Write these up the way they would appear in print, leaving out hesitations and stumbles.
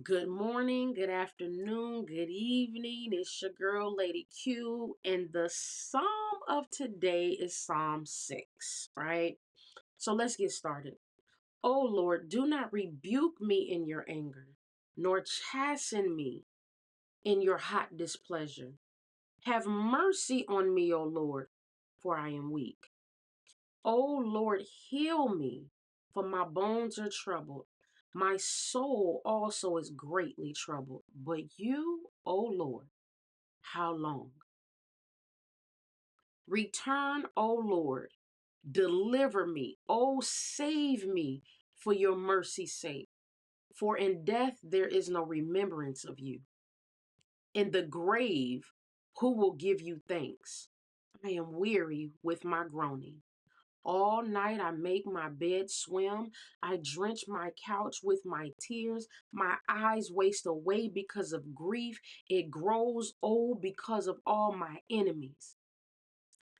Good morning, good afternoon, good evening. It's your girl, Lady Q, and the psalm of today is Psalm 6, right? So let's get started. Oh Lord, do not rebuke me in your anger, nor chasten me in your hot displeasure. Have mercy on me, O Lord, for I am weak. O Lord, heal me, for my bones are troubled. My soul also is greatly troubled. But you, O Lord, how long? Return, O Lord, deliver me, O save me for your mercy's sake. For in death there is no remembrance of you. In the grave, who will give you thanks? I am weary with my groaning. All night I make my bed swim. I drench my couch with my tears. My eyes waste away because of grief. It grows old because of all my enemies.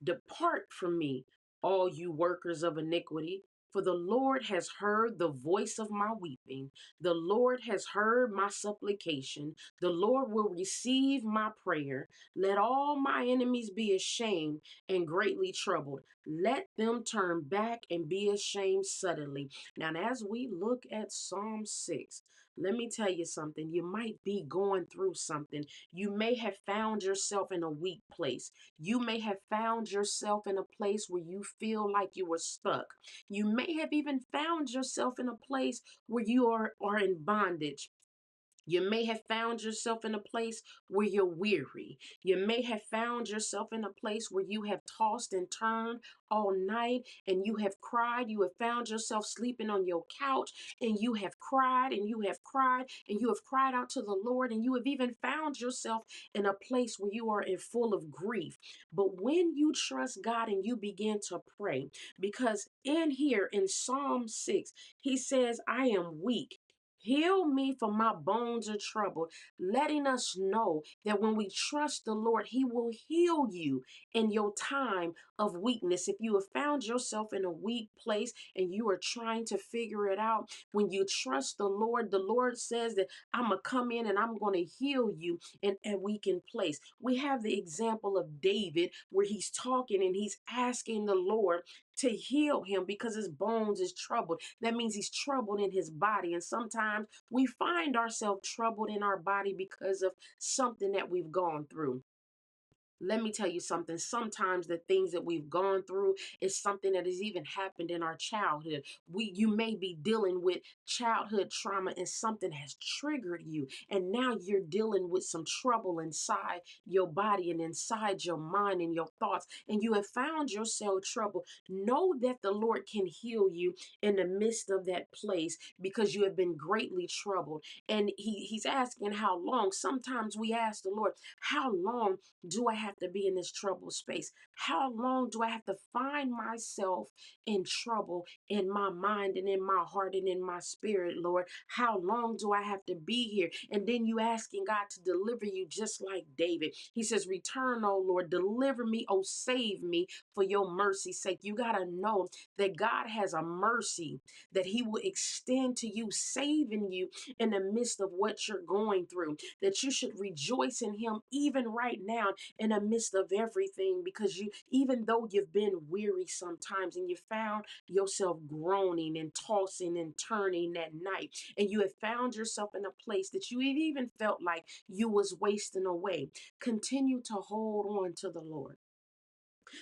Depart from me, all you workers of iniquity, for the Lord has heard the voice of my weeping. The Lord has heard my supplication. The Lord will receive my prayer. Let all my enemies be ashamed and greatly troubled. Let them turn back and be ashamed suddenly. Now, as we look at Psalm 6, let me tell you something. You might be going through something. You may have found yourself in a weak place. You may have found yourself in a place where you feel like you were stuck. You may have even found yourself in a place where you are in bondage. You may have found yourself in a place where you're weary. You may have found yourself in a place where you have tossed and turned all night and you have cried. You have found yourself sleeping on your couch and you have cried and you have cried and you have cried out to the Lord, and you have even found yourself in a place where you are in full of grief. But when you trust God and you begin to pray, because in here in Psalm 6, he says, I am weak. Heal me, for my bones are troubled, letting us know that when we trust the Lord, he will heal you in your time of weakness. If you have found yourself in a weak place and you are trying to figure it out, when you trust the Lord says that I'm going to come in and I'm going to heal you in a weakened place. We have the example of David where he's talking and he's asking the Lord to heal him because his bones is troubled. That means he's troubled in his body. And sometimes we find ourselves troubled in our body because of something that we've gone through. Let me tell you something. Sometimes the things that we've gone through is something that has even happened in our childhood. You may be dealing with childhood trauma and something has triggered you. And now you're dealing with some trouble inside your body and inside your mind and your thoughts. And you have found yourself troubled. Know that the Lord can heal you in the midst of that place because you have been greatly troubled. And he's asking how long. Sometimes we ask the Lord, how long do I have to be in this trouble space? How long do I have to find myself in trouble in my mind and in my heart and in my spirit, Lord? How long do I have to be here? And then you asking God to deliver you just like David. He says, return, oh Lord, deliver me, oh save me for your mercy's sake. You got to know that God has a mercy that he will extend to you, saving you in the midst of what you're going through, that you should rejoice in him even right now in the midst of everything, because you, even though you've been weary sometimes and you found yourself groaning and tossing and turning at night, and you have found yourself in a place that you even felt like you was wasting away, continue to hold on to the Lord.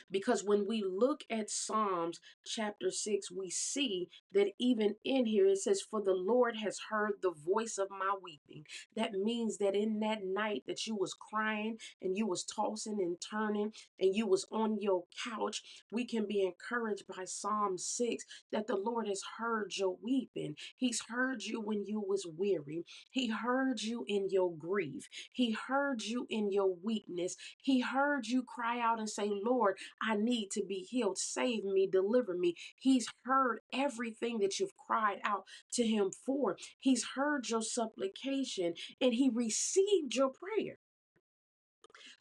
Because when we look at Psalms chapter 6, we see that even in here it says, for the Lord has heard the voice of my weeping. That means that in that night that you was crying and you was tossing and turning and you was on your couch, we can be encouraged by Psalm 6 that the Lord has heard your weeping. He's heard you when you was weary. He heard you in your grief. He heard you in your weakness. He heard you cry out and say, Lord, I need to be healed. Save me, deliver me. He's heard everything that you've cried out to him for. He's heard your supplication and he received your prayer.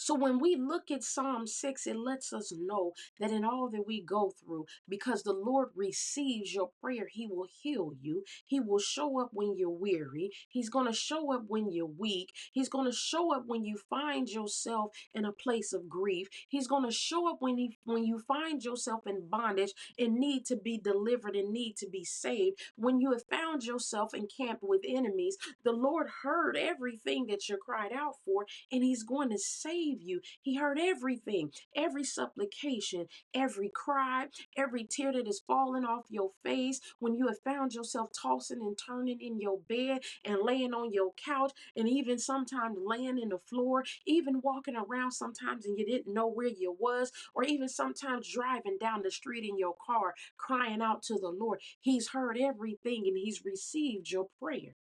So when we look at Psalm 6, it lets us know that in all that we go through, because the Lord receives your prayer, He will heal you. He will show up when you're weary. He's going to show up when you're weak. He's going to show up when you find yourself in a place of grief. He's going to show up when you find yourself in bondage and need to be delivered and need to be saved. When you have found yourself encamped with enemies, the Lord heard everything that you cried out for, and He's going to save you. He heard everything, every supplication, every cry, every tear that is falling off your face. When you have found yourself tossing and turning in your bed and laying on your couch, and even sometimes laying in the floor, even walking around sometimes and you didn't know where you was, or even sometimes driving down the street in your car crying out to the Lord. He's heard everything and He's received your prayer.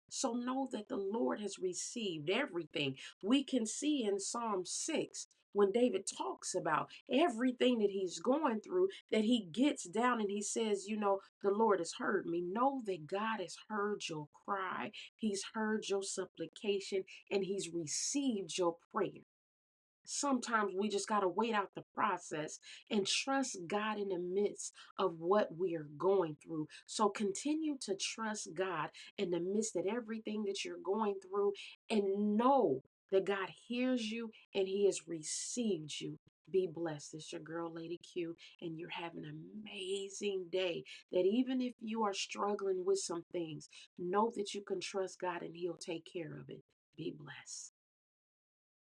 So know that the Lord has received everything. We can see in Psalm 6 when David talks about everything that he's going through, that he gets down and he says, the Lord has heard me. Know that God has heard your cry, He's heard your supplication, and He's received your prayer. Sometimes we just got to wait out the process and trust God in the midst of what we are going through. So continue to trust God in the midst of everything that you're going through, and know that God hears you and He has received you. Be blessed. It's your girl, Lady Q, and you're having an amazing day. That even if you are struggling with some things, know that you can trust God and He'll take care of it. Be blessed.